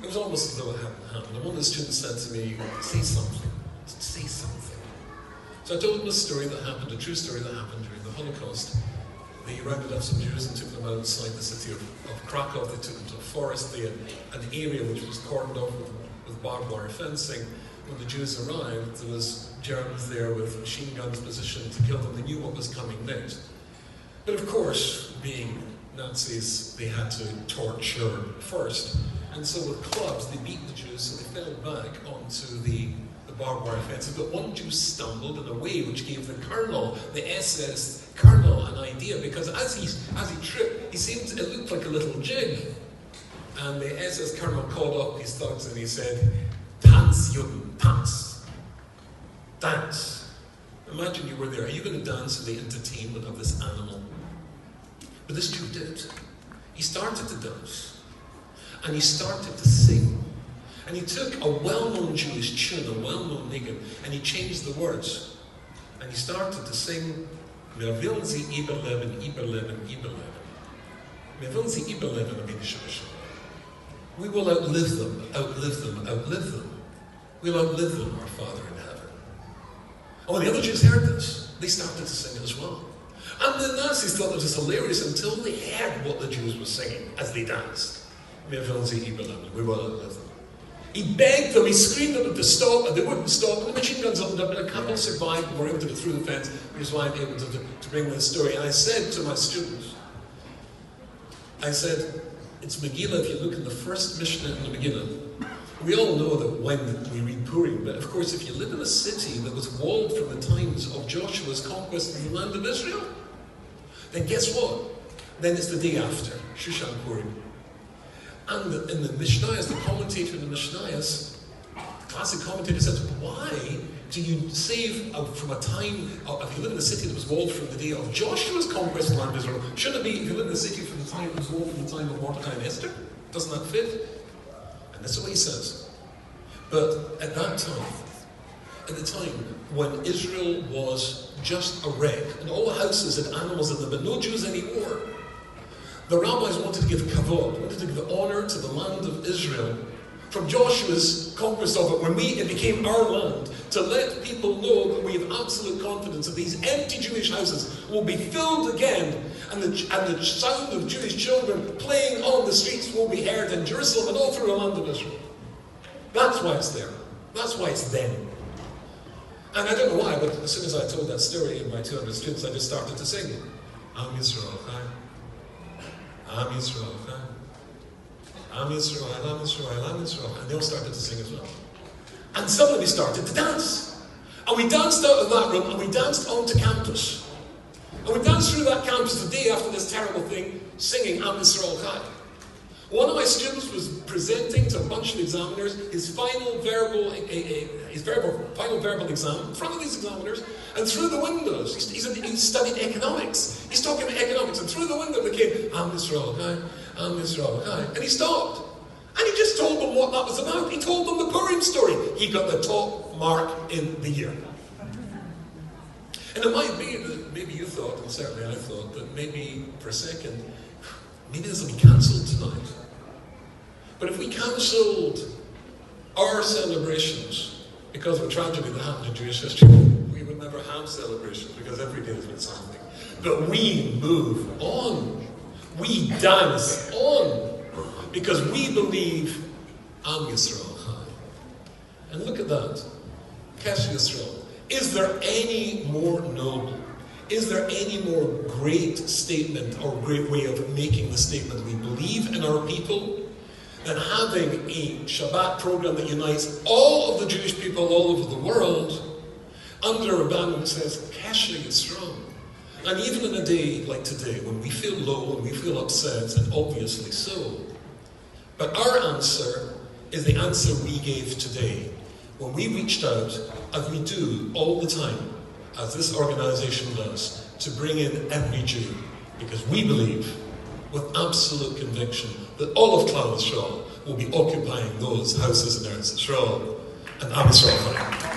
It was almost as though it hadn't happened. And one of the students said to me, say something. Say something. So I told him a story that happened, a true story that happened during the Holocaust. They rounded up some Jews and took them outside the city of Krakow. They took them to a forest, an area which was cordoned off with barbed wire fencing. When the Jews arrived, there was Germans there with machine guns positioned to kill them. They knew what was coming next. But of course, being Nazis, they had to torture first. And so with clubs, they beat the Jews, so they fell back onto the barbed wire fences. But one Jew stumbled in a way which gave the colonel, the SS colonel, an idea, because as he tripped, it looked like a little jig. And the SS colonel called up his thugs and he said, "Tanz, Juden, tanz. Dance." Imagine you were there. Are you going to dance to the entertainment of this animal? But this Jew did. He started to dance. And he started to sing. And he took a well-known Jewish tune, a well-known nigun, and he changed the words. And he started to sing, "Wir will sie überleben, überleben, überleben. Wir will sie überleben, we will outlive them, outlive them, outlive them. We'll outlive them, our Father in heaven." And when the other Jews heard this, they started to sing it as well. And the Nazis thought it was hilarious until they heard what the Jews were singing as they danced. "Wir will sie überleben, we will outlive them." He begged them, he screamed at them to stop, and they wouldn't stop. And the machine guns opened up, and a couple survived and were able to get through the fence, which is why I'm able to bring this story. And I said to my students, I said, it's Megillah, if you look in the first Mishnah in the Megillah, we all know that when we read Purim, but of course if you live in a city that was walled from the times of Joshua's conquest of the land of Israel, then guess what? Then it's the day after, Shushan Purim. And in the Mishnayos, the commentator in the Mishnayos, classic commentator says, why do you save from a time, if you live in a city that was walled from the day of Joshua's conquest of the land of Israel, shouldn't it be if you live in a city from the time that was walled from the time of Mordecai and Esther? Doesn't that fit? And that's what he says. But at that time, at the time when Israel was just a wreck, and all the houses had animals in them, but no Jews anymore, the rabbis wanted to give kavod, wanted to give honor to the land of Israel from Joshua's conquest of it, when it became our land, to let people know that we have absolute confidence that these empty Jewish houses will be filled again, and the sound of Jewish children playing on the streets will be heard in Jerusalem and all through the land of Israel. That's why it's there. That's why it's then. And I don't know why, but as soon as I told that story in my 200 students, I just started to sing. Am Yisrael Chai. Am Yisrael Chai. Am Yisrael, Am Yisrael, Am Yisrael. And they all started to sing as well. And suddenly we started to dance. And we danced out of that room and we danced onto campus. And we danced through that campus the day after this terrible thing, singing Am Yisrael Chai. One of my students was presenting to a bunch of examiners his final verbal exam in front of these examiners, and through the windows, he studied economics. He's talking about economics, and through the window there came Am Yisrael Chai, Am Yisrael Chai, and he stopped. And he just told them what that was about. He told them the Purim story. He got the top mark in the year. And it might be that maybe you thought, and certainly I thought, that maybe for a second, maybe this will be cancelled tonight. But if we cancelled our celebrations because of a tragedy that happened in Jewish history, we would never have celebrations because every day has been something. But we move on. We dance on. Because we believe Am Yisrael Chai. And look at that. Kesh Yisrael. Is there any more noble? Is there any more great statement or great way of making the statement we believe in our people than having a Shabbat program that unites all of the Jewish people all over the world under a banner that says Kesh Yisrael? And even in a day like today, when we feel low and we feel upset, and obviously so, but our answer is the answer we gave today when we reached out, as we do all the time, as this organization does, to bring in every Jew, because we believe with absolute conviction that all of Klal Yisrael will be occupying those houses in Eretz Yisrael and Am Yisrael.